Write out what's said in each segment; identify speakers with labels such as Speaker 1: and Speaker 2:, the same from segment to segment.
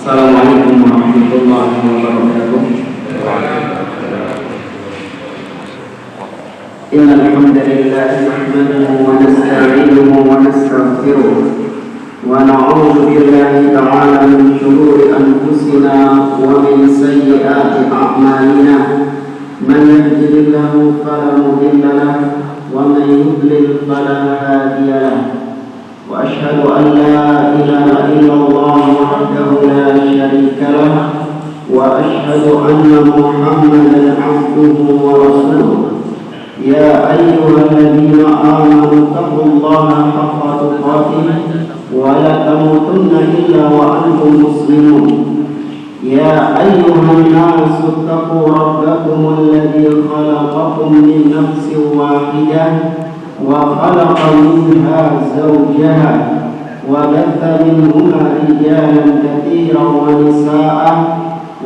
Speaker 1: Assalamualaikum warahmatullahi wabarakatuh. Innal hamdalillah nahmaduhu wa nasta'inuhu wa nastaghfiruh wa na'udzu billahi ta'ala min shururi anfusina wa min sayyiati a'malina. Man yahdihillahu fala mudilla lahu wa man yudlil fala hadiya lahu. وأشهد أن لا إله إلا الله وحده لا شريك له وأشهد أن محمدا عبده ورسوله يا أيها الذين آمنوا اتقوا الله حق تقاته ولا تموتن إلا وأنتم مسلمون يا أيها الناس اتقوا ربكم الذي خلقكم من نفس واحدة وخلق منها زوجها وبث منهما رجالا كثيرا ونساء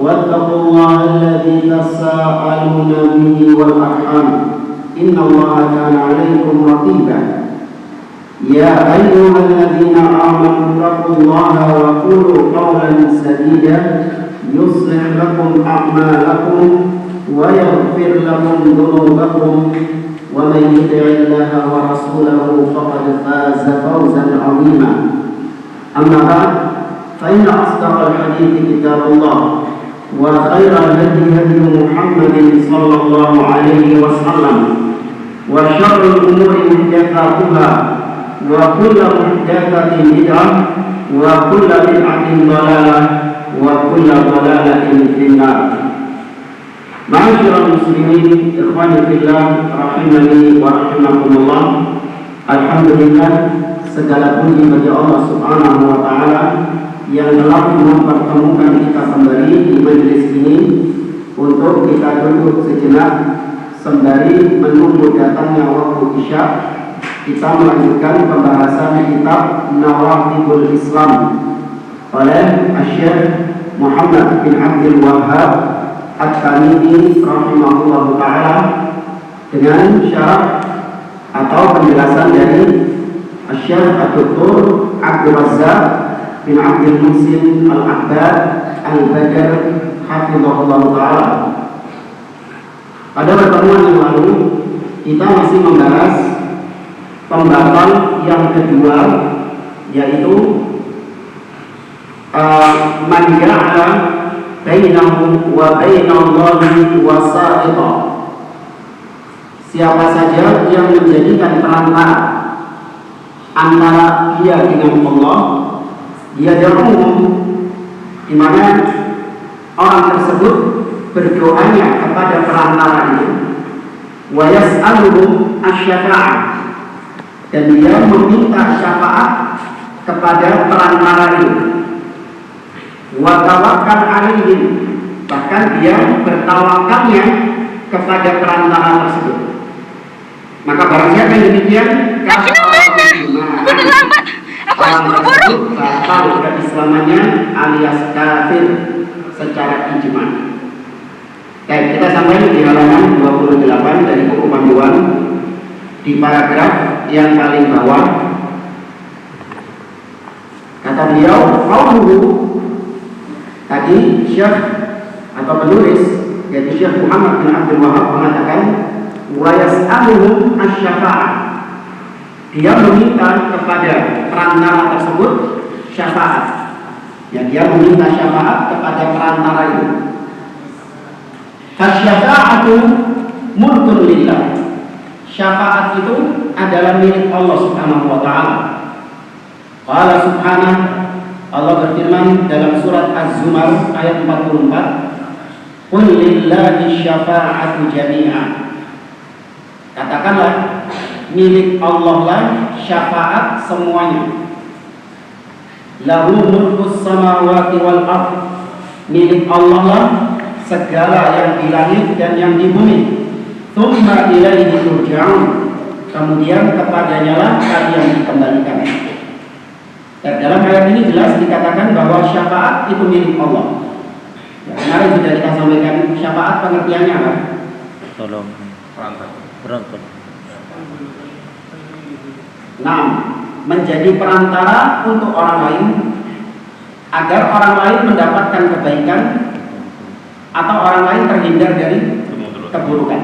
Speaker 1: واتقوا الله الذي تساءلون به والأرحام إن الله كان عليكم رقيبا يا أيها الذين آمنوا اتقوا الله وقولوا قولا سديدا يصلح لكم أعمالكم ويغفر لكم ذنوبكم ومن يطع الله ورسوله فقد فاز فوزا عظيما أما بعد فإن أصدق الحديث كتاب الله وخير الهدي هدي محمد صلى الله عليه وسلم وشر الأمور محدثاتها وكل محدثة بدعة وكل بدعة ضلالة وكل ضلالة في النار. Ma'asyiral muslimin, ikhwani fillah, rahimani wa rahimakumullah. Alhamdulillah, segala puji bagi Allah Subhanahu wa taala yang telah mempertemukan kita kembali di majelis ini untuk kita duduk sejenak sembari menunggu datangnya waktu Isya. Kita melanjutkan pembahasan kitab Nawaqidul Islam oleh Syekh Muhammad bin Abdul Wahhab At-Tamimi rahimahullah ta'ala dengan syarah atau penjelasan dari Syekh Dr. Abdul Razzaq bin Abdul Muhsin Al-Abbad Al-Badr hafizahullah ta'ala. Pada pertemuan yang lalu kita masih membahas pembahasan yang kedua, yaitu man ja'ala bainahu wa bainallahi wasa'ita. Siapa saja yang menjadikan perantara antara dia dengan Allah, dia umum, di mana orang tersebut berdoanya kepada perantara itu, wa yas'aluhu asy-syafa'ah, dan dia meminta syafaat kepada perantara itu, wa tawakkal alaihim, bahkan dia bertawakalnya kepada perantara tersebut. Maka barang siapa yang demikian, orang tersebut batal keislamannya alias kafir secara ijma'. Baik, kita sampai di halaman 28 dari buku panduan di paragraf yang paling bawah. Kata beliau, qauluhu, tadi Syekh atau penulis yaitu Syekh Muhammad bin Abdul Wahhab mengatakan wa yas'aluhum asy-syafa'ah, dia meminta kepada perantara tersebut syafaat, ya, dia meminta syafaat kepada perantara itu. Asy-syafa'atu mulkun lillah, syafaat itu adalah milik Allah Subhanahu wa taala. Qala subhanahu, Allah berfirman dalam surat Az-Zumar ayat 44, qul lillahi syafa'atu jami'an, katakanlah milik Allah lah syafaat semuanya. Lahu mulkus samawati wal ardh, milik Allah lah segala yang di langit dan yang di bumi. Tsumma ilaihi turja'un, kemudian kepadanya lah kalian dikembalikan. Dan dalam ayat ini jelas dikatakan bahwa syafaat itu milik Allah. Ya, kemarin sudah kita sampaikan syafaat pengertiannya apa?
Speaker 2: Tolong perantara.
Speaker 1: Nah, menjadi perantara untuk orang lain agar orang lain mendapatkan kebaikan atau orang lain terhindar dari keburukan.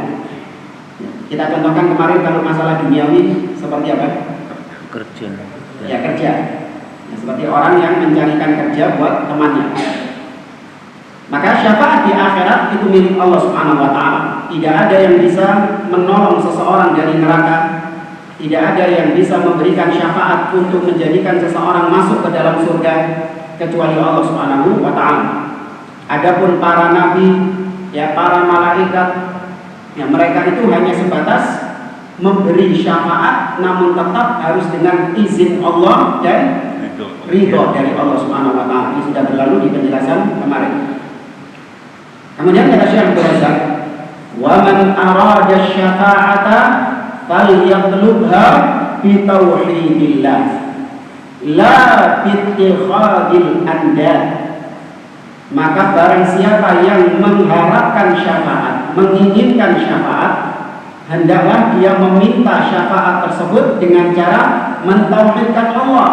Speaker 1: Kita contohkan kemarin kalau masalah duniawi seperti apa?
Speaker 2: Kerja.
Speaker 1: Ya, kerja. Ya, seperti orang yang mencarikan kerja buat temannya. Maka syafaat di akhirat itu milik Allah Subhanahu wa taala. Tidak ada yang bisa menolong seseorang dari neraka. Tidak ada yang bisa memberikan syafaat untuk menjadikan seseorang masuk ke dalam surga kecuali Allah Subhanahu wa taala. Adapun para nabi, ya para malaikat, ya mereka itu hanya sebatas memberi syafaat, namun tetap harus dengan izin Allah dan ridho dari Allah Subhanahu wa taala. Ini sudah berlalu di penjelasan kemarin. Kemudian kata Syekh Abdul Razak, "Wa man arada syafa'ata falyatlubha bi tauhidillah la bi ittikhadil andad." Maka barang siapa yang mengharapkan syafaat, menginginkan syafaat, hendaklah dia meminta syafaat tersebut dengan cara mentauhidkan Allah,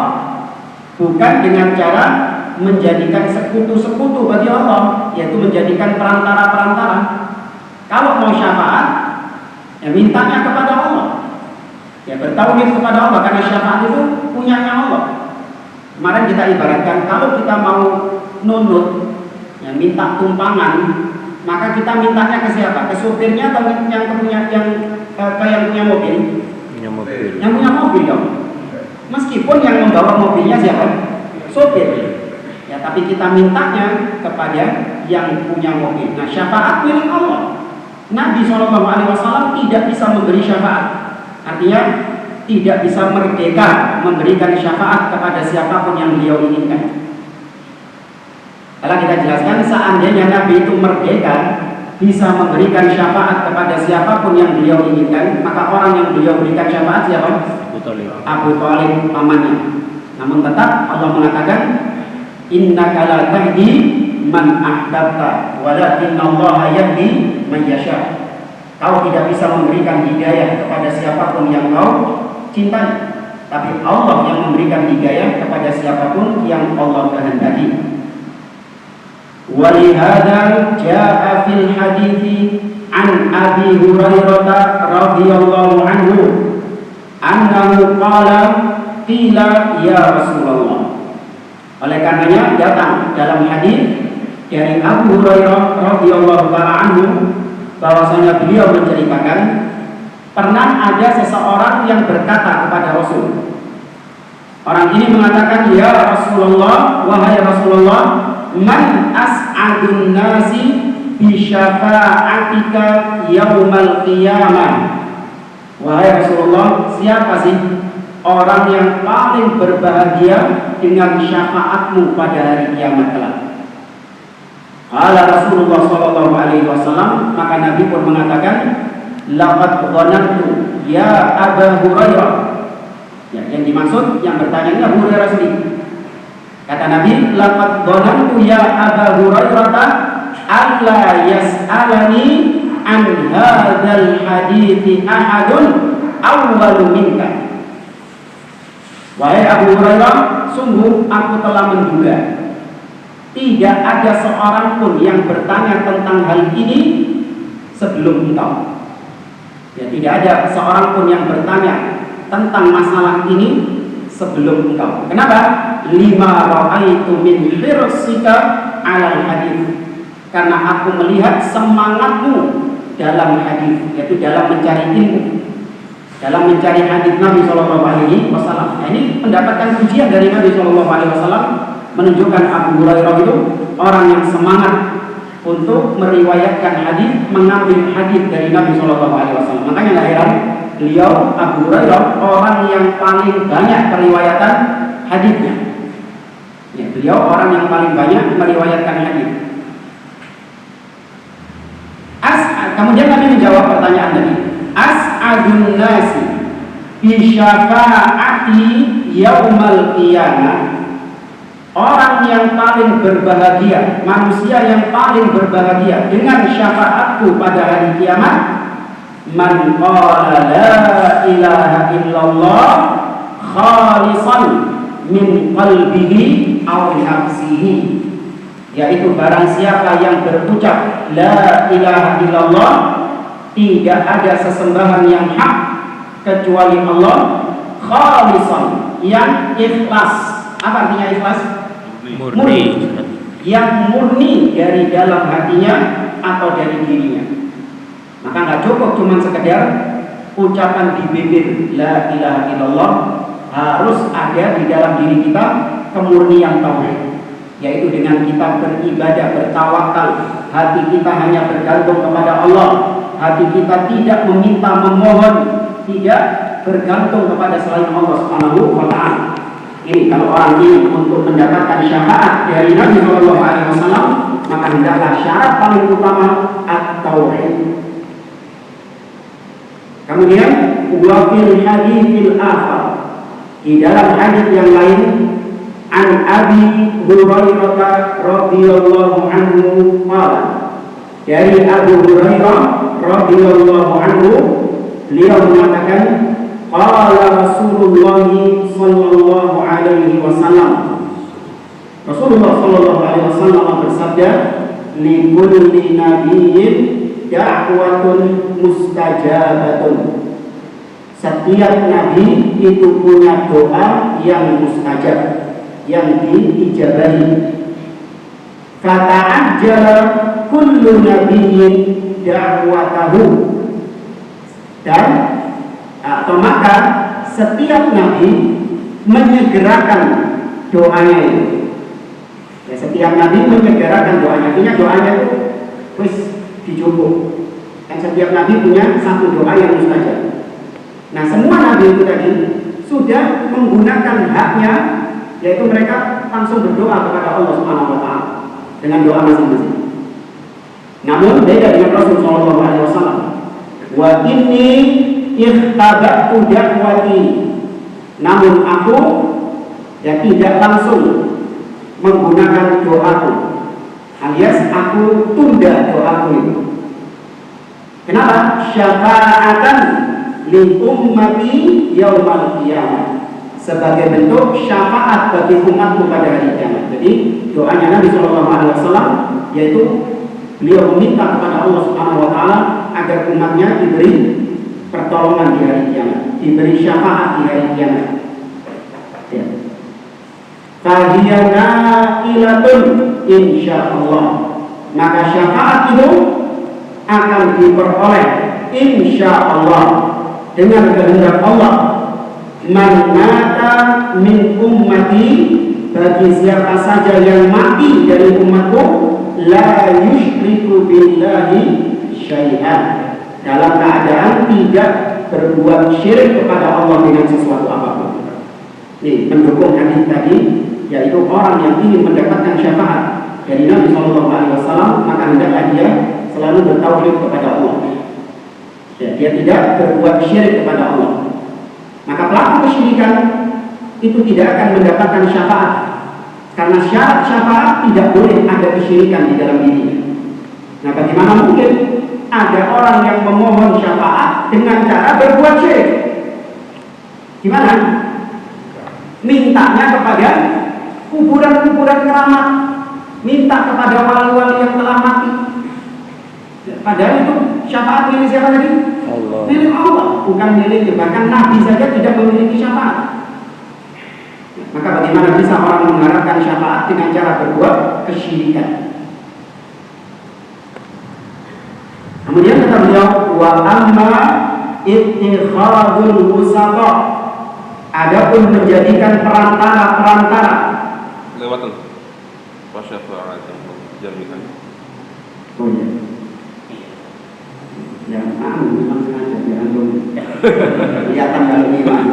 Speaker 1: bukan dengan cara menjadikan sekutu-sekutu bagi Allah, yaitu menjadikan perantara-perantara. Kalau mau syafaat, ya mintanya kepada Allah, ya bertauhid kepada Allah, karena syafaat itu punyanya Allah. Kemarin kita ibaratkan kalau kita mau nunut, ya minta tumpangan, maka kita mintanya ke siapa? Ke supirnya atau yang punya mobil? Yang punya mobil dong. Meskipun yang membawa mobilnya siapa? Sopir. Ya, tapi kita mintanya kepada yang punya mobil. Nah, syafaat milik Allah. Nabi SAW tidak bisa memberi syafaat. Artinya tidak bisa merdeka memberikan syafaat kepada siapapun yang beliau inginkan. Kalau kita jelaskan, seandainya Nabi itu merdeka bisa memberikan syafaat kepada siapapun yang beliau inginkan, maka orang yang beliau berikan syafaat siapa? Abu Thalib pamannya. Namun tetap Allah mengatakan, innaka la tahdi man ahbabta walakinallaha yahdi man yasha. Kau tidak bisa memberikan hidayah kepada siapapun yang kau cintai, tapi Allah yang memberikan hidayah kepada siapapun yang Allah kehendaki. Walihada jaa fil hadithi an Abi Hurairah radhiyallahu anhu annahu qala qila ya Rasulullah. Oleh karenanya datang dalam hadis dari Abu Hurairah radhiyallahu taala anhu bahwasanya beliau menceritakan pernah ada seseorang yang berkata kepada Rasul. Orang ini mengatakan, ya Rasulullah, wahai Rasulullah, man as'adun nasi bi syafa'atika yaumal qiyamah. Wahai Rasulullah, siapa sih orang yang paling berbahagia dengan syafaatmu pada hari kiamat kelak? Qala Rasulullah sallallahu alaihi wasallam, maka Nabi pun mengatakan, laqad dhanantu ya Abu Hurairah. Ya, yang dimaksud yang bertanya ini Abu Hurairah sendiri. Kata Nabi, laqad dhanantu ya Abu Hurairah alla yas'alani an hadzal hadithi ahadun awwalu minka. Wahai Abu Hurairah, sungguh aku telah menduga tidak ada seorang pun yang bertanya tentang hal ini sebelum engkau. Ya, tidak ada seorang pun yang bertanya tentang masalah ini sebelum engkau. Kenapa? Lima ra'aitu min hirsika 'alal hadis. Karena aku melihat semangatmu dalam hadis, yaitu dalam mencari ilmu, dalam mencari hadis Nabi Shallallahu Alaihi Wasallam. Nah, ini mendapatkan pujian dari Nabi Shallallahu Alaihi Wasallam, menunjukkan Abu Hurairah itu orang yang semangat untuk meriwayatkan hadis, mengambil hadis dari Nabi Shallallahu Alaihi Wasallam. Makanya nggak heran beliau Abu Hurairah orang yang paling banyak periwayatan hadisnya. Ya, beliau orang yang paling banyak meriwayatkan hadis. Kemudian Nabi menjawab pertanyaan tadi. As'adun nasi bi syafa'ati yaumal qiyamah. Orang yang paling berbahagia, manusia yang paling berbahagia dengan syafaatku pada hari kiamat, man qala la ilaha illallah khalisan min qalbihi aw nafsihi, yaitu barang siapa yang berucap la ilaha illallah, tidak ada sesembahan yang hak kecuali Allah, khalisan, yang ikhlas. Apa artinya ikhlas? Murni. Yang murni dari dalam hatinya atau dari dirinya. Maka nggak cukup cuma sekedar ucapan di bibir la ilaha illallah, harus ada di dalam diri kita kemurnian tauhid, yaitu dengan kita beribadah, bertawakal, hati kita hanya bergantung kepada Allah, hati kita tidak meminta, memohon, tidak bergantung kepada selain Allah Subhanahu wa ta'ala. Ini kalau orang ini untuk mendapatkan syafaat dari Nabi Shallallahu Alaihi Wasallam, maka hendaklah syarat paling utama at-tauhid. Kemudian wa fil haditsil akhar, di dalam hadis yang lain, an Abi Hurairah radhiyallahu anhu qala, dari Abu Hurairah radhiyallahu anhu, beliau mengatakan qala Rasulullah sallallahu alaihi wasallam, Rasulullah sallallahu alaihi wasallam bersabda, li kulli nabiyyin da'watun mustajabatun, setiap nabi itu punya doa yang mustajab, yang diijabahi. Fata'ajjala kullu nabiyyin da'watahu, dan atau maka setiap nabi menyegerakan doanya itu. Ya, setiap nabi menyegerakan doanya. Artinya doanya itu wis dicukup. Dan setiap nabi punya satu doa yang mustajab. Nah, semua nabi itu tadi sudah menggunakan haknya, yaitu mereka langsung berdoa kepada Allah Subhanahu wa ta'ala dengan doa masing-masing. Namun beda dengan Rasul sallallahu alaihi wasallam. Wa inni ikhtabatu da'wati, namun aku tidak langsung menggunakan doaku, alias aku tunda doaku itu. Kenapa? Syafa'atan li ummati yaumal qiyamah, sebagai bentuk syafaat bagi umatku pada hari kiamat. Jadi doanya Nabi Shallallahu Alaihi Wasallam yaitu beliau meminta kepada Allah Subhanahu Wa Taala agar umatnya diberi pertolongan di hari kiamat, diberi syafaat di hari kiamat. Ya. Fahiyana ilatun insyaallah, maka syafaat itu akan diperoleh insyaallah dengan kehendak Allah. Man mata min ummati, bagi siapa saja yang mati dari umatku, la yusyriku billahi syai'an, dalam keadaan tidak berbuat syirik kepada Allah dengan sesuatu apapun. Ini mendukung hadis tadi, yaitu orang yang ingin mendapatkan syafaat dari Nabi Shallallahu Alaihi Wasallam, maka hendaklah dia selalu bertauhid kepada Allah. Ya, dia tidak berbuat syirik kepada Allah. Maka pelaku kesyirikan itu tidak akan mendapatkan syafaat, karena syarat syafaat tidak boleh ada kesyirikan di dalam dirinya. Nah, bagaimana mungkin ada orang yang memohon syafaat dengan cara berbuat syirik? Gimana? Mintanya kepada kuburan-kuburan keramat, minta kepada wali-wali yang telah mati. Padahal itu syafaat milik siapa tadi? Allah. Milik Allah, bukan milik, bahkan Nabi saja tidak memiliki syafaat. Maka bagaimana bisa orang mengharapkan syafaat dengan cara berbuat kesyirikan? Kemudian kata beliau, wa amma ittikhadul wusata, adapun menjadikan perantara-perantara
Speaker 3: lewatan wasyafaat jami'an.
Speaker 1: Oh ya. Ya, memang sengaja biar antum kelihatan kalau iman.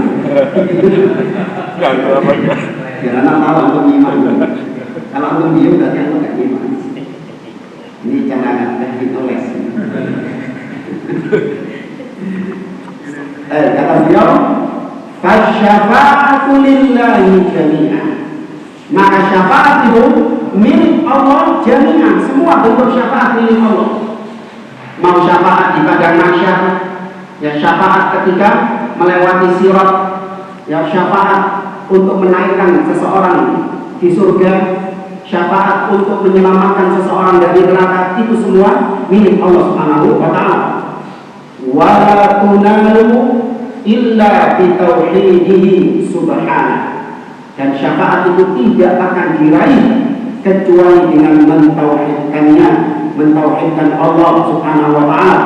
Speaker 3: Enggak apa enggak.
Speaker 1: Biar anak tahu antum iman. Kalau antum diem berarti antum enggak iman. Ini cara ditulis. Kata beliau, fasyafa'atu lillahi jami'an, maka syafaat itu milik Allah jami'an, semua bentuk syafaat milik Allah. Mau syafaat di padang mahsyar, ya syafaat ketika melewati sirat, ya syafaat untuk menaikkan seseorang di surga, syafaat untuk menyelamatkan seseorang dari neraka, itu semua milik Allah Subhanahu wa taala. Wa la tunalu illa bi tauhidihi subhanahu. Dan syafaat itu tidak akan diraih kecuali dengan mentauhidkannya, mentauhidkan Allah Subhanahu wa taala,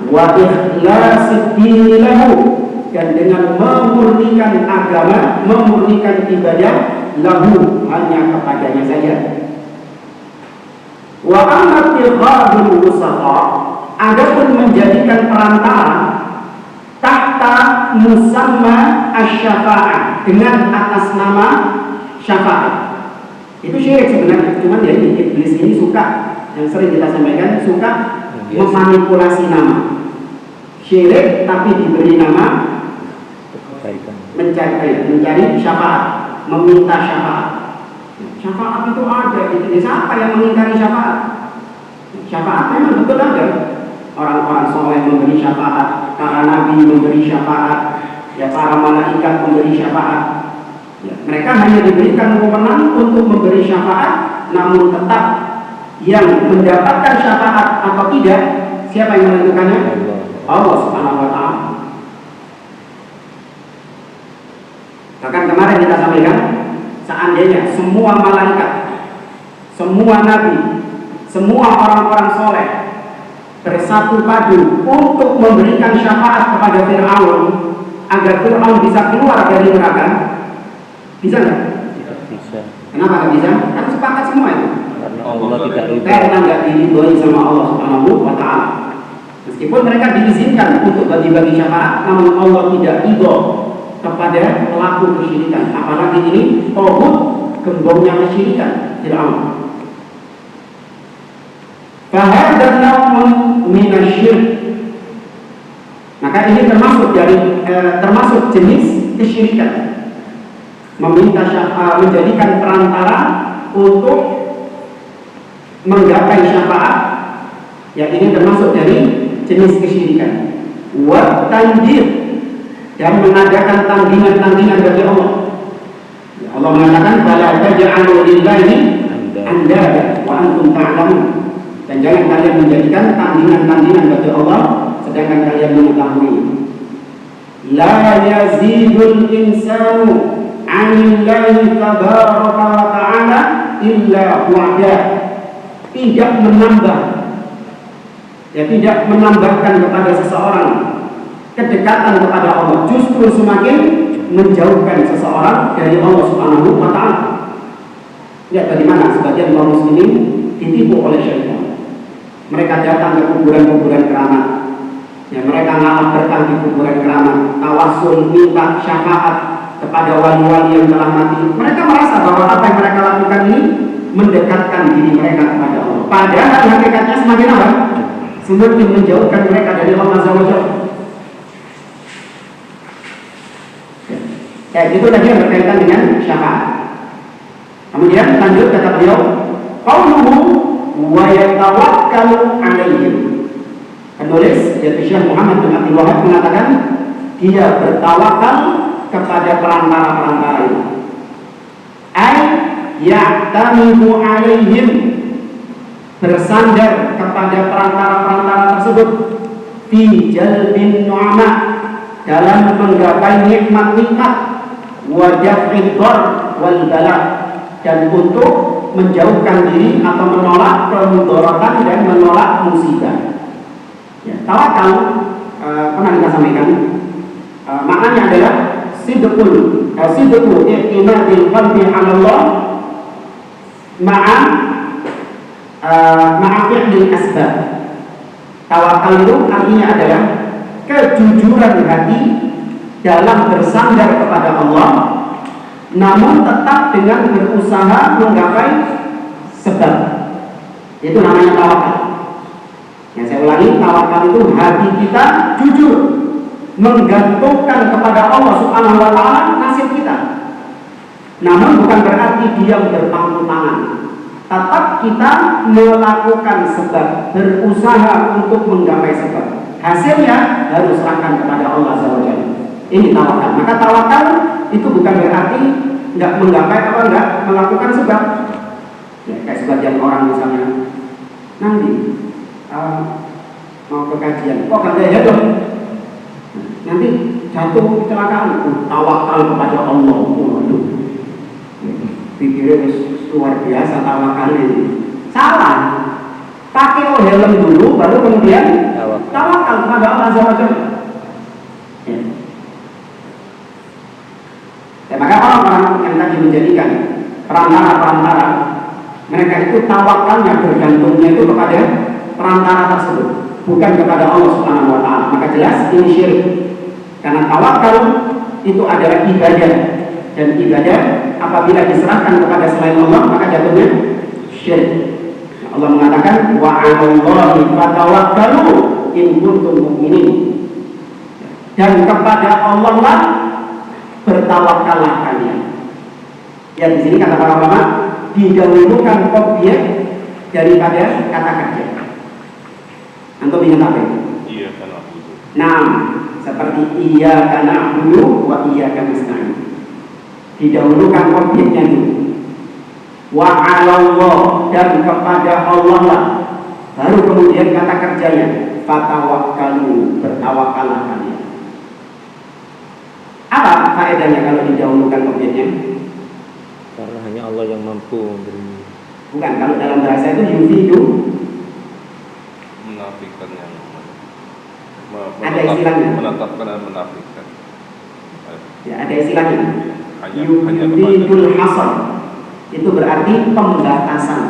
Speaker 1: wa ikhlasid din lahu, dan dengan memurnikan agama, memurnikan ibadah lahu, hanya kepadanya saja. Wa amma tikhadul wusaqa, adapun menjadikan perantara tahta musamma asy-syafa'ah, dengan atas nama syafaat, itu syirik sebenarnya. Cuman ya iblis ini suka, yang sering kita sampaikan, suka memanipulasi nama. Syirik tapi diberi nama mencari syafaat, meminta syafaat. Syafaat itu ada, itu siapa yang mengingkari syafaat? Syafaat memang betul ada. Orang-orang soleh memberi syafaat, para nabi memberi syafaat, ya para malaikat memberi syafaat. Ya, mereka hanya diberikan wewenang untuk memberi syafaat, namun tetap yang mendapatkan syafaat atau tidak, siapa yang menentukannya? Allah Subhanahu wa taala. Bahkan kemarin kita sampaikan, seandainya semua malaikat, semua nabi, semua orang-orang soleh bersatu padu untuk memberikan syafaat kepada Fir'aun agar Fir'aun bisa keluar dari neraka, bisa nggak?
Speaker 2: Tidak bisa.
Speaker 1: Kenapa nggak bisa? Kan sepakat semua itu.
Speaker 2: Karena Allah tidak ridho.
Speaker 1: Karena nggak diridhoi sama Allah Subhanahu wa taala. Meskipun mereka diizinkan untuk bagi-bagi syafaat, namun Allah tidak ridho kepada pelaku kesyirikan. Apalagi ini tauhid, gembongnya kesyirikan, Fir'aun. Fahadha nau'un minasyirk. Maka ini termasuk jenis kesyirikan. Meminta syafaat, menjadikan perantara untuk menggapai syafaat, ya ini termasuk dari jenis kesyirikan. Wa tanjir, dan mengadakan tandingan-tandingan bagi Allah. Ya, Allah mengatakan fala taj'alu lillahi andada wa antum ta'lamun. Dan jangan kalian menjadikan tandingan-tandingan bagi Allah sedangkan kalian mengetahui. La yazidul insanu 'anillahi tabaraka wa ta'ala illa wa'da. Tidak menambah, ya tidak menambahkan kepada seseorang kedekatan kepada Allah, justru semakin menjauhkan seseorang dari Allah Subhanahu wa taala. Lihat dari mana sebagian kaum muslimin ditipu oleh syaitan. Mereka datang ke kuburan-kuburan keramat. Ya, mereka ngalap berkah di kuburan keramat, tawasul, minta syafaat kepada wali-wali yang telah mati. Mereka merasa bahwa apa yang mereka lakukan ini mendekatkan diri mereka kepada Allah. Padahal hakikatnya semakin apa? Semakin menjauhkan mereka dari Allah Azza wa Jalla. Ya, itu tadi yang berkaitan dengan syafaat. Kemudian lanjut kata beliau, qauluhu wa yatawakkalu alaihim. Penulis yaitu Syekh Muhammad bin Abdul Wahab mengatakan dia bertawakal kepada perantara-perantara itu. Ay ya'tamidu alaihim, bersandar kepada perantara-perantara tersebut, fi jalbin nu'amah, dalam menggapai nikmat-nikmat, wa daf'id dhar wal bala, dan untuk menjauhkan diri atau menolak kemudaratan dan menolak musibah. Ya, tawakal pernah kita sampaikan, maknanya adalah sidqu i'timadil qalbi 'ala Allah ma'a fi'lil asbab. Tawakal itu artinya adalah kejujuran hati dalam bersandar kepada Allah, namun tetap dengan berusaha menggapai sebab. Itu namanya tawakal. Yang saya ulangi, tawakal itu hati kita jujur menggantungkan kepada Allah Subhanahu wa taala nasib kita. Namun bukan berarti diam berpangku tangan. Tetap kita melakukan sebab, berusaha untuk menggapai sebab. Hasilnya harus serahkan kepada Allah Subhanahu wa taala. Ini tawakal. Maka tawakal itu bukan berarti nggak menggapai apa nggak melakukan sebab. Ya, kayak sebagian orang misalnya nanti mau ke kajian, kok nggak ada dong? Nanti jatuh kecelakaan, tawakal kepada Allah. Waduh, pikirnya luar biasa tawakal ini. Salah. Pakai helm dulu, baru kemudian tawakal kepada Allah Azza wa Jalla. Ya, maka orang-orang yang tadi menjadikan perantara-perantara, mereka itu tawakalnya, bergantungnya itu kepada perantara tersebut, bukan kepada Allah Subhanahu wa Ta'ala. Maka jelas ini syirik. Karena tawakal itu adalah ibadah, dan ibadah apabila diserahkan kepada selain Allah maka jatuhnya syirik. Allah mengatakan wa 'alallahi fatawakkalu in kuntum mu'minin. Dan kepada Allah lah bertawakallah kalian. Ya, di sini kata para ulama didahulukan objek daripada kata kerja. Antum ingat apa?
Speaker 3: Iya kan aku.
Speaker 1: Nah, seperti iyyaka na'budu wa iyyaka nasta'in. Didahulukan objeknya itu. Wa 'alallah, dan kepada Allah lah. Baru kemudian kata kerjanya fatawakkalu, bertawakallah kalian. Apa faedahnya kalau didahulukan objeknya?
Speaker 2: Karena hanya Allah yang mampu memberi.
Speaker 1: Bukan, kalau dalam bahasa itu yufidu.
Speaker 3: Menafikan yang
Speaker 1: Ada istilahnya.
Speaker 3: menetapkan dan menafikan.
Speaker 1: Ya, ada istilahnya.
Speaker 3: Hanya
Speaker 1: Yufidul hasar. Itu berarti pembatasan.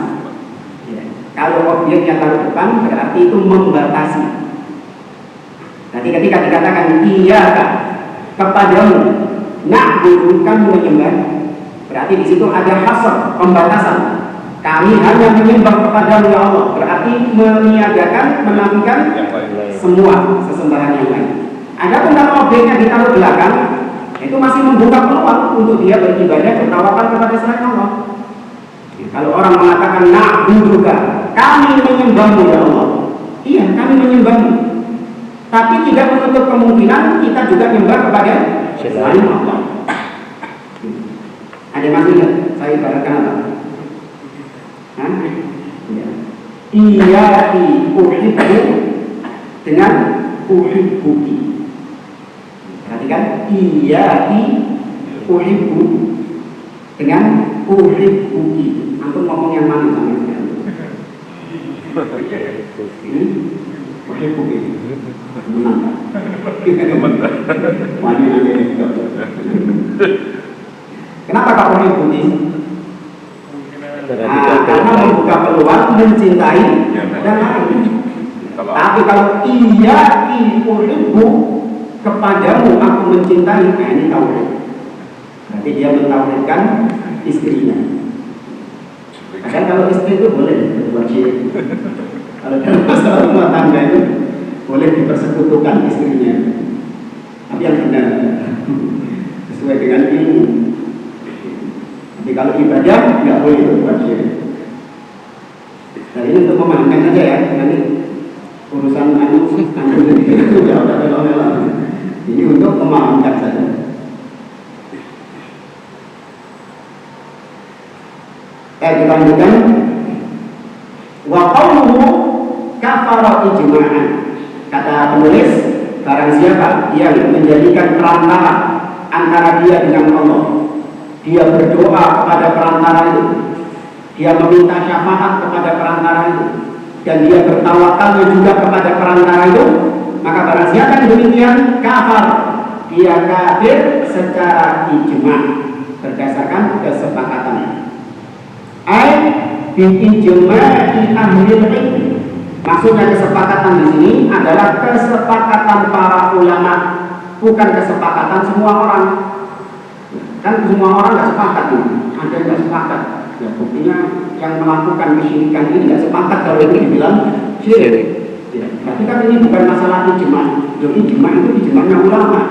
Speaker 1: Ya. Kalau objeknya taruh depan berarti itu membatasi. Jadi ketika dikatakan iyyaka, kepadamu na'budu, kami menyembah, berarti di situ ada hasar, pembatasan. Kami hanya menyembah kepadamu ya Allah, berarti meniadakan, menafikan semua sesembahan yang lain. Adapun kalau objeknya ditaruh belakang, itu masih membuka peluang untuk dia beribadah, bertawakal kepada selain Allah. Kalau orang mengatakan na'buduka, kami menyembahmu ya Allah, iya kami menyembahmu, tapi tidak menutup kemungkinan kita juga menyembah kepada selain Allah. Ada masih nggak? Saya ibaratkan apa? Iyaki uhibbu dengan uhibbuki. Perhatikan, iyaki uhibbu dengan uhibbuki. Antum ngomong yang mana sama sekali? Uhibbuki. Kenapa kau uhibbuki? Karena membuka peluang mencintai dan lain. Tapi kalau iyaki uhibbu, kepadamu aku mencintai, nah ini tauhid. Berarti dia mentauhidkan istrinya. Kan kalau istri itu boleh berbuat syirik. Kalau dalam masalah rumah tangga itu boleh dipersekutukan istrinya. Tapi yang benar sesuai dengan ilmu. Tapi kalau ibadah nggak boleh berbuat syirik. Nah ini untuk memahamkan saja ya. Nanti urusan itu jauh dari Allah. Ini untuk memahamkan saja. Kita lanjutkan. Wa qawluhu kafara ijma'an. Kata penulis, barang siapa yang menjadikan perantara antara dia dengan Allah, dia berdoa kepada perantara itu, dia meminta syafaat kepada perantara itu, dan dia bertawakalnya juga kepada perantara itu, maka barang siapa yang demikian kafar, dia kafir secara ijma', berdasarkan kesepakatan. Bi-ijma'i ahli ilmi. Maksudnya kesepakatan di sini adalah kesepakatan para ulama, bukan kesepakatan semua orang. Kan semua orang nggak sepakat nih, ada yang nggak sepakat. Ya, buktinya yang melakukan kesyirikan ini nggak sepakat kalau ini dibilang syirik. Ya, tapi kan ini bukan masalah ijma'. Ijma' itu ijma'nya ulama.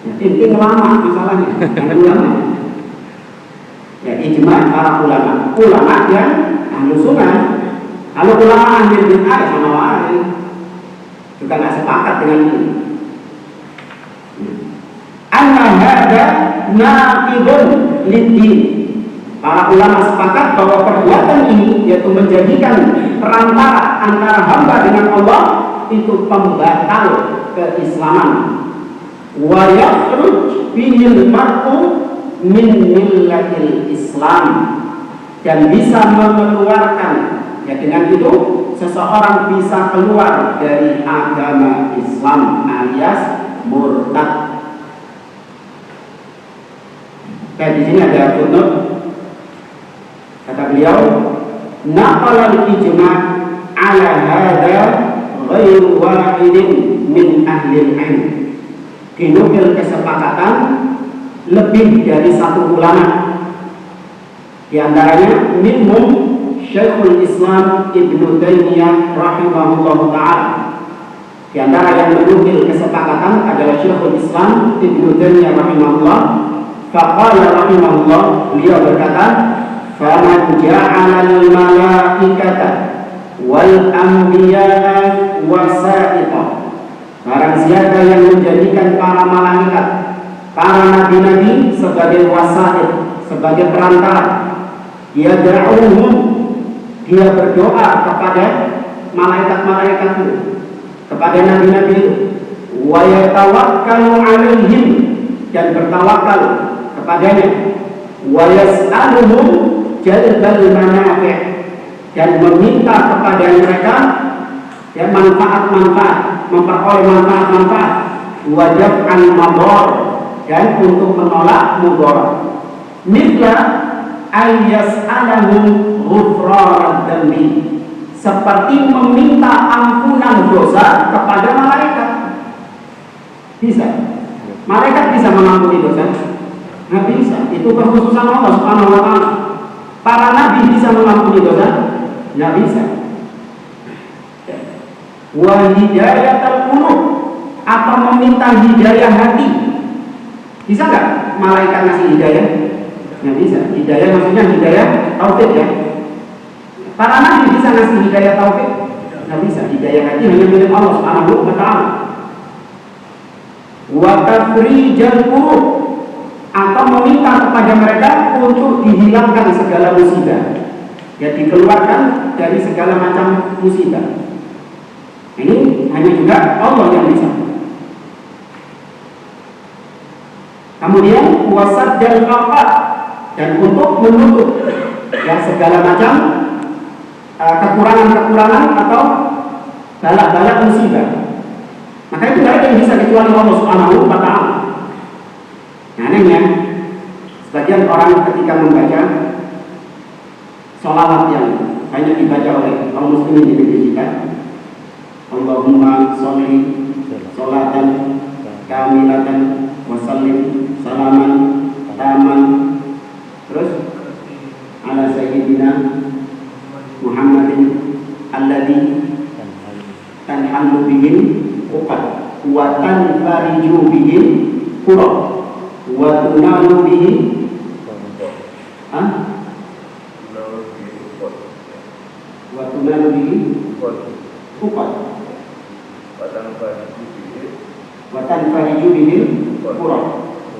Speaker 1: Ya, inti ulama masalahnya, bukan ulama. Ya, ijma' para ulama, ulama yang ahlu sunnah. Kalau ulama ahli bid'ah sama lain juga nggak sepakat dengan ini. anna hadza naqidun lid-din. Para ulama sepakat bahwa perbuatan ini, yaitu menjadikan perantara antara hamba dengan Allah, itu pembatal keislaman. Wa yakhruj bihil mar'u min millatil Islam, dan bisa mengeluarkan, ya dengan itu seseorang bisa keluar dari agama Islam alias murtad. Kayak di sini ada footnote. Kata beliau, naqala al-ijma' ala hadza ghairu wahidin min ahli al-'ilm. Dinukil kesepakatan lebih dari satu ulama. Di antaranya minhum Syekhul Islam Ibnu Taimiyah rahimahullahu taala. Di antara yang menukil kesepakatan adalah Syekhul Islam Ibnu Taimiyah rahimahullah. Faqala rahimahullah, beliau berkata, faman ja'ala al-malaikata wal anbiya'a wasa'ita, barang siapa yang menjadikan para malaikat, para nabi-nabi sebagai wasa'id, sebagai perantara, dia da'uhum, dia berdoa kepada malaikat-malaikat itu, kepada nabi-nabi itu, wa yatawakkalu alaihim, dan bertawakal kepadanya, wa yas'aluhum jalbal manafi', dan meminta kepada mereka ya manfaat-manfaat, memperoleh manfaat-manfaat, wa daf'al madar, dan untuk menolak mudarat. Mithla ayyas'alahum ghufran dzambi, seperti meminta ampunan dosa kepada malaikat. Bisa? Malaikat bisa mengampuni dosa? Nggak bisa. Itu kekhususan Allah Subhanahu wa taala. Para nabi bisa mengampuni dosa? Nggak bisa. Wa hidayatul qulub, atau meminta hidayah hati. Bisa nggak malaikat ngasih hidayah? Nggak bisa. Hidayah maksudnya hidayah taufik ya. Para nabi bisa ngasih hidayah taufik? Nggak bisa. Hidayah hati hanya milik Allah Subhanahu wa taala. Wa tafrijal qulub, atau meminta kepada mereka untuk dihilangkan segala musibah, ya dikeluarkan dari segala macam musibah. Ini hanya juga Allah yang bisa. Kemudian wasad dan afat, dan untuk menutup ya segala macam kekurangan-kekurangan atau balak-balak musibah. Maka itu tidak ada yang bisa kecuali Allah Subhanahu wa taala. Nah, anehnya sebagian orang ketika membaca sholawat yang banyak dibaca oleh kaum muslimin di negeri kita, Allahumma sholli sholatan kamilatan wa sallim salaman taman, terus ala sayyidina Muhammadin alladzi tanhalu bihi uqad wa tanfariju bihi kurab wa tunalu bihi wa tunalu bihi uqad wa tanfariju bihi kurab.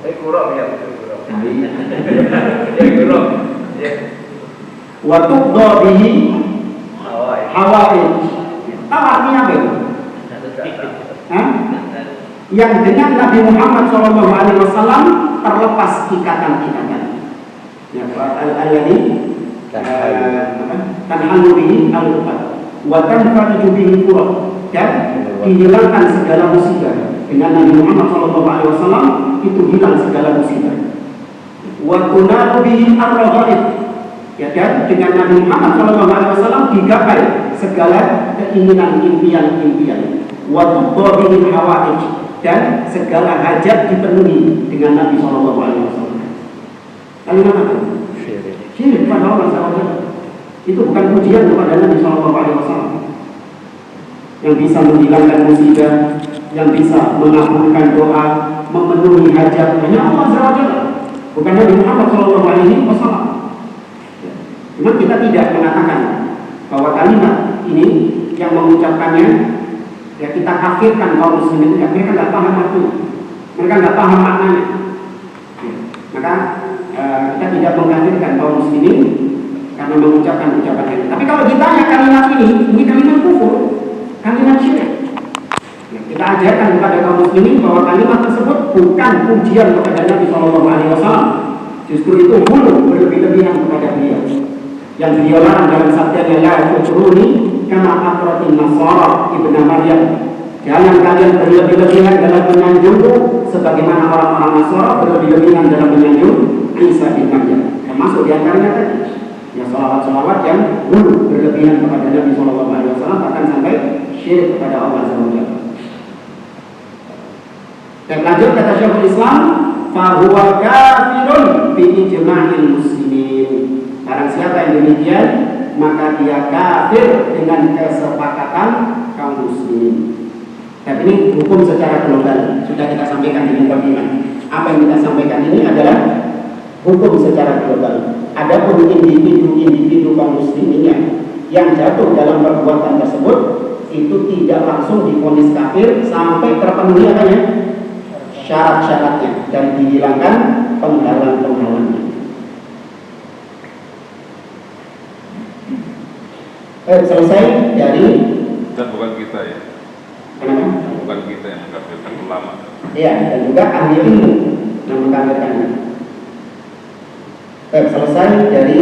Speaker 4: Kurab ya, kurab.
Speaker 1: Ya kurab. Wa tuqda bihi hawaij. Tahu artinya apa itu? Yang dengan Nabi Muhammad SAW terlepas ikatan-ikatan. Ya, al-alladhi tanhalu bihi al-uqad wa tanfariju bihi kurab, dan dihilangkan segala musibah. Dengan Nabi Muhammad SAW itu hilang segala musibah. Wa tunalu bihi ar-raghaib, ya, dan dengan Nabi Muhammad SAW digapai segala keinginan, impian-impian. Wa tuqda bihi hawaij, dan segala hajat dipenuhi dengan Nabi SAW. Kalimat apa? Syirik pada Allah SWT. Itu bukan pujian kepada Nabi SAW. Yang bisa menghilangkan musibah, yang bisa mengabulkan doa, memenuhi hajat, hanya Allah SWT, bukan Nabi Muhammad SAW. Memang kita tidak mengatakan bahwa kalimat ini yang mengucapkannya ya kita kafirkan kaum muslimin, ya mereka tidak paham artinya. mereka nggak paham maknanya. Maka kita tidak mengkafirkan kaum muslimin karena mengucapkan ucapan ini. Tapi kalau ditanya kalimat ini kalimat kufur, kalimat syirik. Kita ajarkan kepada kaum muslimin bahwa kalimat tersebut bukan pujian kepada Nabi Shallallahu Alaihi Wasallam. Justru itu hulu berlebih-lebihan kepada beliau. Yang beliau larang dalam sabdanya la tutruni kama atratin nasara ibnu Maryam. Jangan kalian berlebih-lebihan dalam menyanjungku sebagaimana orang-orang Nasara berlebih-lebihan dalam menyanjung Isa bin Maryam. Termasuk diantaranya tadi ya salawat-salawat yang hulu berlebihan kepada Nabi Shallallahu Alaihi Wasallam bahkan sampai syirik kepada Allah Subhanahu wa taala. Dan lanjut kata Syekhul Islam, fahuwa kafirun bi ijma'il muslimin. Barang siapa yang demikian, maka dia kafir dengan kesepakatan kaum muslimin. Dan ini hukum secara global sudah kita sampaikan di mukadimah. Apa yang kita sampaikan ini adalah hukum secara global. Ada pun individu kaum muslimin yang jatuh dalam perbuatan tersebut itu tidak langsung divonis kafir sampai terpenuhi apanya? Syarat-syaratnya dan dihilangkan penghalang-penghalangnya. Selesai dari
Speaker 3: Dan bukan kita ya.
Speaker 1: kenapa?
Speaker 3: Bukan kita yang mengkafirkan ulama.
Speaker 1: Iya, dan juga ahli ilmu yang mengkafirkannya. Selesai dari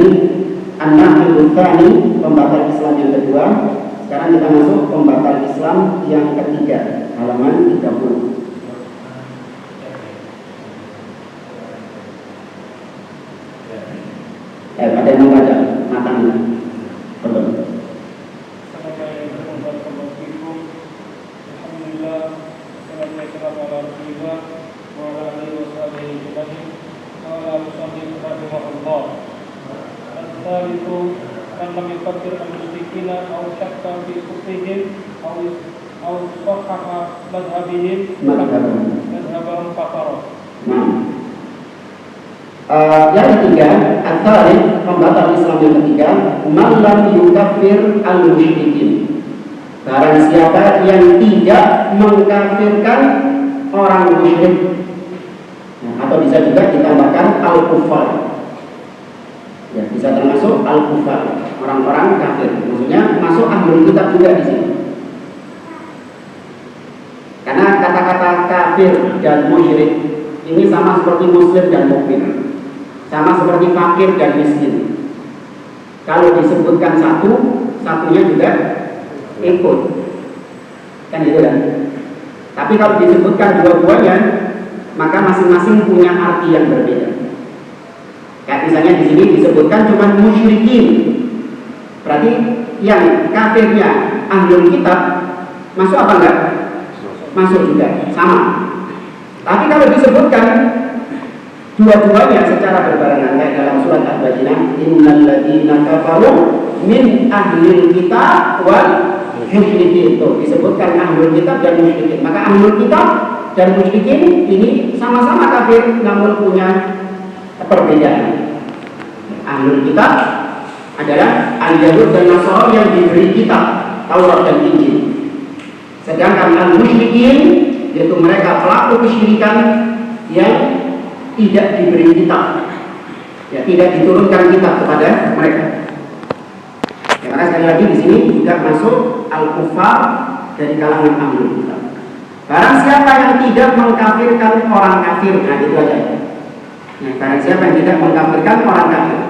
Speaker 1: an-naqidul tsani, pembatal Islam yang kedua. Sekarang kita masuk pembatal Islam yang ketiga, halaman 30. Ada yang membaca matanya. Betul.
Speaker 5: Alhamdulillah, assalamualaikum warahmatullahi wabarakatuh. Al-thalithu man lam yukaffir al-musyrikina aw syakka fi kufrihim aw sahhaha madhhabahum kafara.
Speaker 1: Yang ketiga, al-thalith, pembatal Islam yang ketiga, man lam yukaffir al-musyrikin. Barang siapa yang tidak mengkafirkan orang musyrik, atau bisa juga ditambahkan al-kufar. Ya, bisa termasuk al-kufar, orang-orang kafir. Maksudnya masuk ahlul kitab juga di sini. Karena kata-kata kafir dan musyrik ini sama seperti muslim dan mukmin, sama seperti fakir dan miskin. Kalau disebutkan satu, satunya juga ikut, kan gitu kan? Tapi kalau disebutkan dua-duanya, maka masing-masing punya arti yang berbeda. Kayak misalnya di sini disebutkan cuma musyrikin, berarti yang kafirnya ahlul kitab masuk apa enggak? Masuk juga, sama. Tapi kalau disebutkan dua-duanya secara berbarengan kayak dalam surat Al-Baqarah, innal ladzina kafaru min ahlil kitab wal musyrikin, itu disebutkan ahlul kitab dan musyrikin. Maka ahlul kitab dan musyrikin ini sama-sama kafir namun punya perbedaan. Ahlul kitab adalah al-Yahud dan Nasara yang diberi kitab Taurat dan Injil. Sedangkan al-musyrikin yaitu mereka pelaku kesyirikan yang tidak diberi kitab, ya, tidak diturunkan kitab kepada mereka. Ya, karena sekali lagi di sini juga masuk al-kufar dari kalangan ahlul kitab. Barang siapa yang tidak mengkafirkan orang kafir, nah itu aja. Nah, barang siapa yang tidak mengkafirkan orang kafir,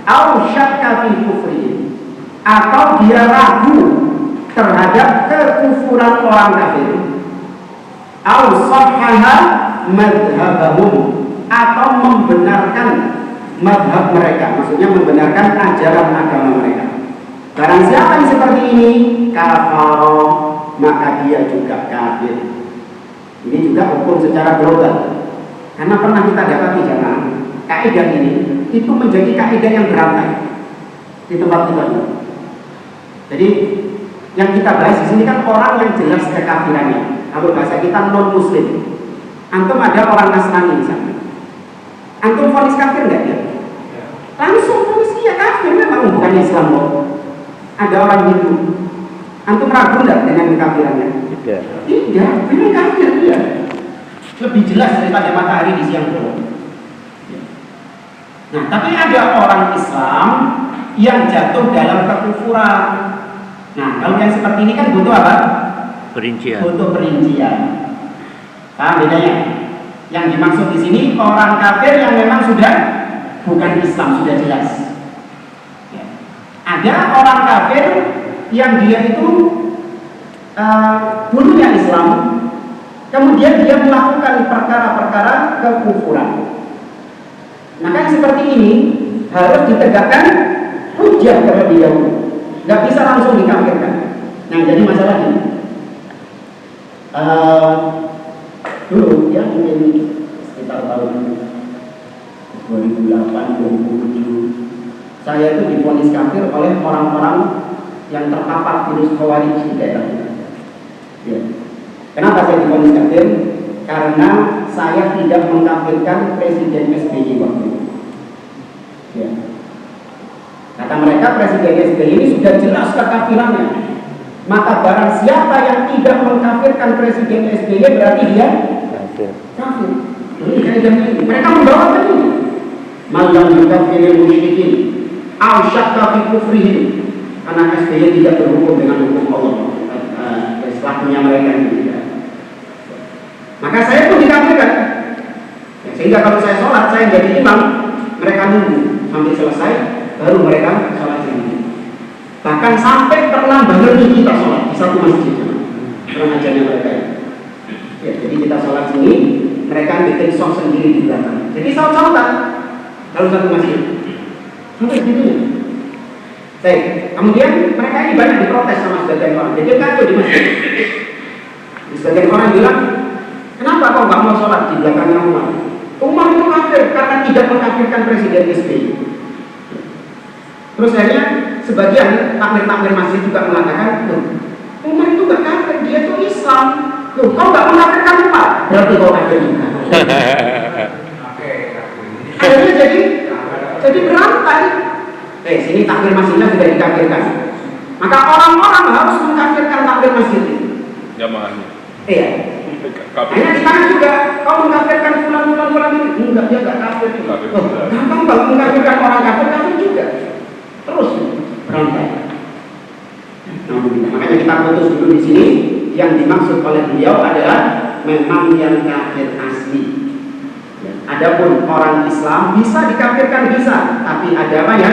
Speaker 1: au syakka fi kufri, atau dia ragu terhadap kekufuran orang kafir, au sahhaha madhhabahum, atau membenarkan madhab mereka, maksudnya membenarkan ajaran agama mereka. Barang siapa yang seperti ini kafar, maka dia juga kafir. Ini juga hukum secara global. Karena pernah kita dapati jamaah, kaidah ini itu menjadi kaidah yang berantai di tempat kita. Jadi yang kita bahas di sini kan orang yang jelas kekafirannya. Kalau bahasa kita non muslim. Antum ada orang Nasrani misalnya. Antum vonis kafir enggak ya? Langsung vonis dia kafir, memang bukan Islam kok. Ada orang Hindu. Antum ragu enggak dengan kekafirannya? Tidak, memang kafir dia. lebih jelas daripada matahari di siang bolong. Nah, tapi ada orang Islam yang jatuh dalam kekufuran. Nah, kalau yang seperti ini kan butuh apa?
Speaker 2: Perincian.
Speaker 1: Butuh perincian. Paham bedanya? Yang dimaksud di sini orang kafir yang memang sudah bukan Islam, sudah jelas. Ya. Ada orang kafir yang dia itu dulunya Islam, kemudian dia melakukan perkara-perkara kekufuran. Maka yang seperti ini harus ditegakkan hujjah terlebih dahulu. Nggak bisa langsung dikafirkan. Yang jadi masalah ini. Dulu ya mungkin sekitar tahun 2008, 2007 saya itu divonis kafir oleh orang-orang yang terpapar virus Khawarij di daerah itu. Ya. Kenapa saya divonis kafir? Karena saya tidak mengkafirkan Presiden SBY waktu itu. Ya. Kata mereka Presiden SBY ini sudah jelas kekafirannya. Maka barang siapa yang tidak mengkafirkan Presiden SBY berarti dia kafir. Ini kaidahnya ini. Mereka membawakan ini. Malam yukafiril musyrikin aw syakka fi kufrihim. Karena SBY tidak berhukum dengan hukum Allah. Selakunya mereka ini. Maka saya pun dikafirkan. Ya, sehingga kalau saya sholat, saya jadi imam, mereka nunggu sampai selesai, baru mereka sholat sendiri. Bahkan sampai pernah berhenti kita sholat di satu masjid. Kurang ajarnya mereka. Ya, jadi kita sholat sini, mereka bikin soft sendiri di belakang. Jadi sholat-sholatan kalau satu masjid. Sampai segitunya. Baik, kemudian mereka ini banyak diprotes sama sebagian orang. Jadi kacau di masjid. Sebagian orang bilang, kenapa kau nggak mau sholat di belakangnya Umar? Umar itu kafir karena tidak mengkafirkan Presiden SBY. Terus akhirnya sebagian takmir-takmir masjid juga mengatakan, Umar itu nggak kafir, dia itu Islam. Loh, kau nggak mengkafirkan Umar, berarti kau kafir juga. Akhirnya jadi berantai. Sini takmir masjidnya sudah dikafirkan. Maka orang-orang harus mengkafirkan takmir masjid itu.
Speaker 3: Jamaahnya.
Speaker 1: Iya. Hanya ditanya juga, kau mengkafirkan fulan ini? Enggak, dia enggak kafir. Gampang kalau mengkafirkan orang kafir juga. Terus berantai. Makanya kita putus dulu di sini. Yang dimaksud oleh beliau adalah memang yang kafir asli. Adapun orang Islam bisa dikafirkan bisa, tapi ada apa ya?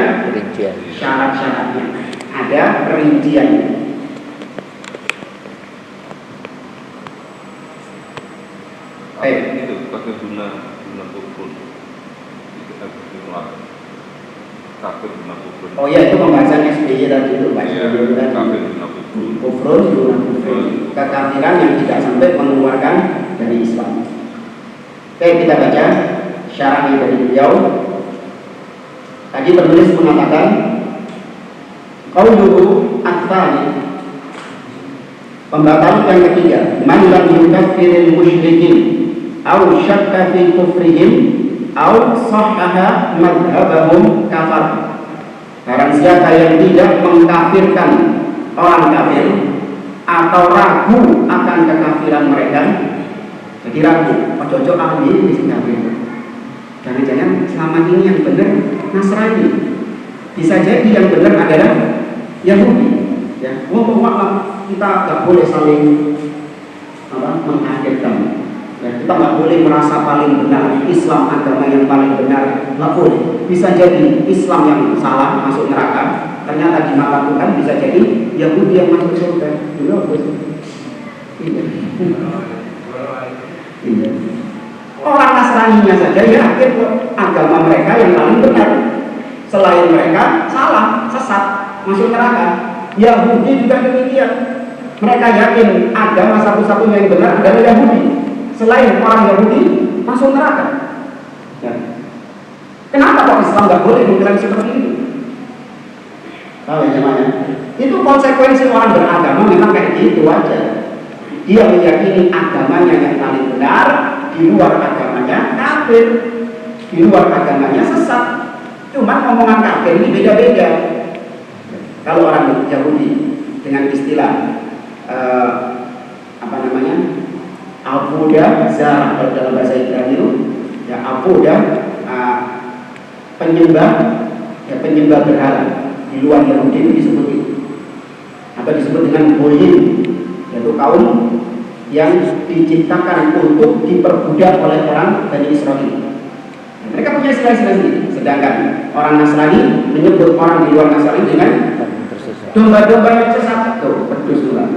Speaker 1: Syarat-syaratnya. Ada perinciannya.
Speaker 3: Itu pakai guna kufur. Kita berdoa kafir guna kufur.
Speaker 1: Oh ya, itu pembahasan SBY tadi itu, Pak.
Speaker 3: Iya, kafir guna kufur.
Speaker 1: Kufrun guna kufur. Kekafiran yang tidak sampai mengeluarkan dari Islam. Oke, kita baca syarahnya dari beliau. Tadi penulis mengatakan qauluhu at-tsani, pembatalan yang ketiga, man lam yukaffiril musyrikin aw syakka fi kufrihim aw sahhaha madhhabahum kafar. Barang siapa yang tidak mengkafirkan orang kafir atau ragu akan kekafiran mereka, jadi ragu, ojo-ojo ahli bisa kafir. Jangan-jangan selama ini yang benar Nasrani. Bisa jadi yang benar adalah Yahudi. Ya, kita nggak boleh saling mengakhirkan. Ya, kita nggak boleh merasa paling benar. Islam agama yang paling benar, nggak boleh. Bisa jadi Islam yang salah masuk neraka. Ternyata di mata Tuhan bisa jadi Yahudi yang masuk surga. Iya. Orang Nasraninya saja yakin agama mereka yang paling benar. Selain mereka salah, sesat, masuk neraka. Yahudi juga demikian. Mereka yakin agama satu-satunya yang benar adalah Yahudi. Selain orang Yahudi masuk neraka. Ya. Kenapa kok Islam nggak boleh mengklaim seperti itu? Tahu ya namanya? Itu konsekuensi orang beragama memang kayak gitu aja. Dia meyakini agamanya yang paling benar, di luar agamanya kafir, di luar agamanya sesat. Cuma omongan kafir ini beda-beda. Kalau orang Yahudi dengan istilah Abudah zarah kalau dalam bahasa Ibrani itu ya abudah penyembah berhala di luar Yahudi itu disebut itu. Apa disebut dengan goyim, yaitu kaum yang diciptakan untuk diperbudak oleh orang Bani Israel. Mereka punya istilah-istilah sendiri. Sedangkan orang Nasrani menyebut orang di luar Nasrani dengan domba-domba yang sesat. Tuh, pedus juga.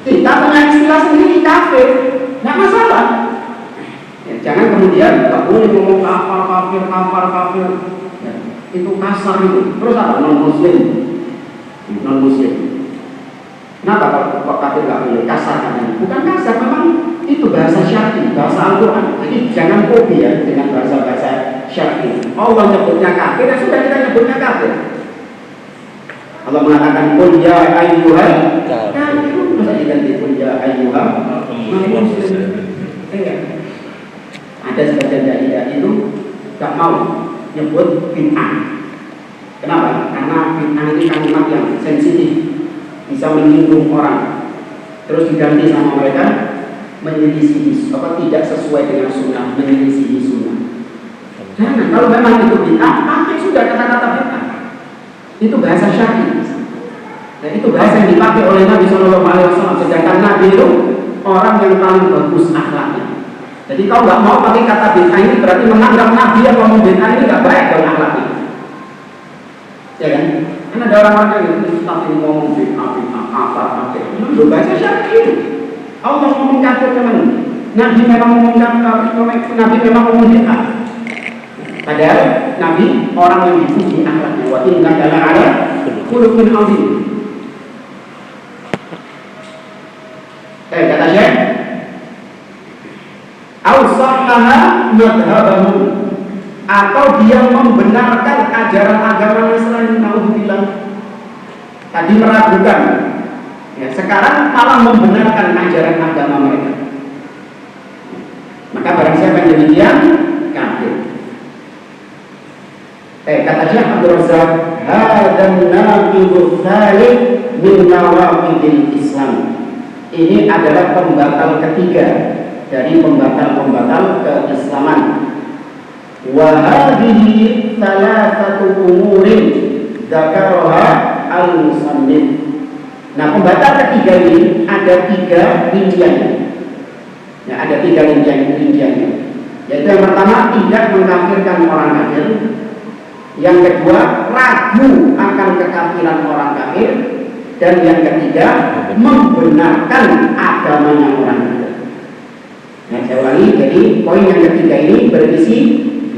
Speaker 1: Kita punya istilah sendiri kafir, nggak masalah. Ya, jangan kemudian nggak boleh ngomong kafir. Ya, itu kasar itu. Terus apa? Non Muslim. Kenapa kalau kafir nggak boleh kasar? Bukan kasar, memang itu bahasa syar'i, bahasa Al-Quran. Jadi jangan fobi ya dengan bahasa syar'i. Allah nyebutnya kafir, ya sudah kita nyebutnya kafir. Allah mengatakan qul ya ayyuhal kafirun, masa diganti qul ya ayyuhal muslimun. Ada sebagian dai itu tak mau nyebut bid'ah. Kenapa? Karena bid'ah ini kalimat yang sensitif, bisa menyinggung orang. Terus diganti sama mereka menyelisihi tidak sesuai dengan sunnah, menyelisihi sunnah. Jangan, kalau memang itu bid'ah, pakai sudah kata-kata bid'ah. Itu bahasa syar'i. Dan itu bahasa yang dipakai oleh Nabi SAW. Sedangkan Nabi itu orang yang paling bagus akhlaknya. Jadi kalau nggak mau pakai kata bid'ah ini berarti menganggap Nabi yang ngomong bid'ah ini nggak baik dalam akhlaknya. Ya kan? Kan ada orang-orang yang Ustaz ini ngomong bid'ah kafir. Itu bahasa syar'i. Allah ngomong kafir teman. Nabi memang ngomong kafir. Nabi memang ngomong bid'ah. Padahal Nabi orang yang dipuji akhlaknya. Wa innaka la'ala khuluqin 'adzim. Kata Syekh, "Ausahaha madhhabahu," atau dia membenarkan ajaran agama Nasrani. Nauzubillah. Tadi meragukan, ya, sekarang malah membenarkan ajaran agama mereka. Maka barang siapa yang demikian kafir. Kata Syekh Abdul Razak, "Hadzal naqidul tsalits min nawaqidil Islam." Ini adalah pembatal ketiga dari pembatal-pembatal keislaman. Wa hadhihi thalathatu umurin dzakaraha al-musannif. Nah, pembatal ketiga ini ada 3 rinciannya. Ya, ada 3 rinciannya. Yaitu yang pertama, tidak mengkafirkan orang kafir. Yang kedua, ragu akan kekafiran orang kafir. Dan yang ketiga, membenarkan agamanya orang kafir. Nah, saya ulangi, jadi poin yang ketiga ini berisi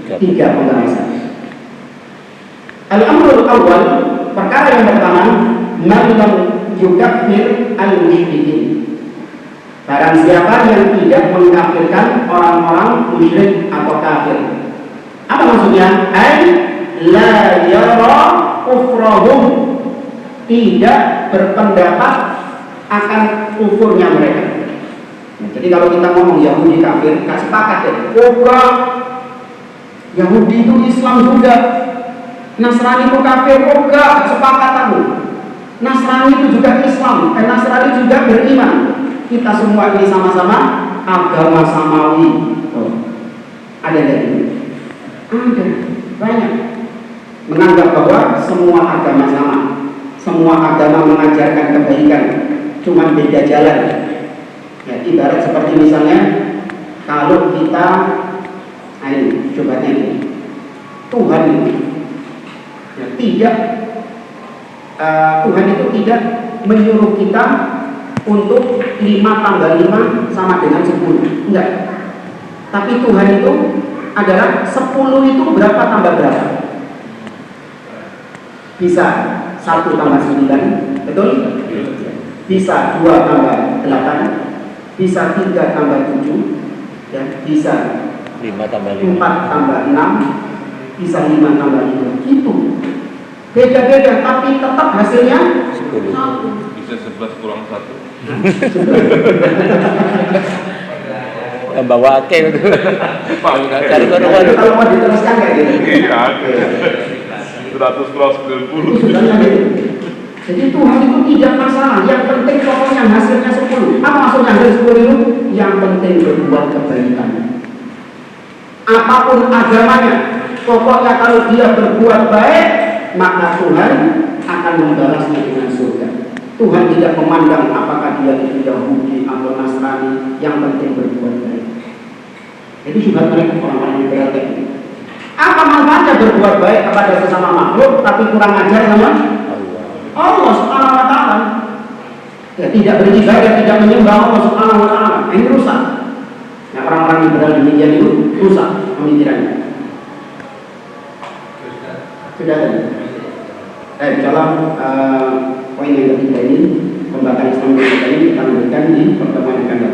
Speaker 1: 3 pembahasan. Al-amrul awal, perkara yang pertama, man lam yukaffir al-musyrikin. Barang siapa yang tidak mengkafirkan orang-orang musyrik atau kafir. Apa maksudnya? La yara kufrahum, tidak berpendapat akan kufurnya mereka. Jadi kalau kita ngomong Yahudi kafir, gak sepakat ya. Yahudi itu Islam juga, Nasrani itu kafir, gak sepakat aku. Nasrani itu juga Islam, Nasrani juga beriman. Kita semua ini sama-sama agama samawi. Ada dari ada banyak menganggap bahwa semua agama sama, semua agama mengajarkan kebaikan, cuma beda jalan. Ya, ibarat seperti misalnya kalau kita coba ini Tuhan itu ya, Tuhan itu tidak menyuruh kita untuk 5 tambah 5 sama dengan 10, enggak. Tapi Tuhan itu adalah 10 itu berapa tambah berapa? Bisa 1 tambah 9, betul? Bisa 2 tambah 8, bisa 3 tambah 7, ya, bisa
Speaker 2: 5 tambah 5,
Speaker 1: 4 tambah 6, bisa 5 tambah 5. Itu beda-beda, tapi tetap hasilnya 1.
Speaker 3: Bisa 11 kurang 1.
Speaker 2: bawa ake itu. Cari kono-kono.
Speaker 1: Kalau mau diteruskan kayak gitu.
Speaker 3: Iya, 100 kurang 90.
Speaker 1: Jadi Tuhan itu tidak masalah. Yang penting pokoknya hasilnya 10. Apa maksudnya hasil 10 itu? Yang penting berbuat kebaikan. Apapun agamanya, pokoknya kalau dia berbuat baik, maka Tuhan akan membalasnya dengan surga. Tuhan tidak memandang apakah dia itu Yahudi atau Nasrani, yang penting berbuat baik. Jadi juga mereka orang-orang liberal ini. Apa manfaatnya berbuat baik kepada sesama makhluk tapi kurang ajar sama Allah Subhanahu wa taala? Ya, tidak beribadah, tidak menyembah Allah Subhanahu wa taala. Ini rusak. Nah, orang-orang liberal demikian itu rusak pemikirannya. Sudah tadi. Dalam poin yang ketiga ini, pembatasan Islam kita ini kita lanjutkan di pertemuan yang akan datang.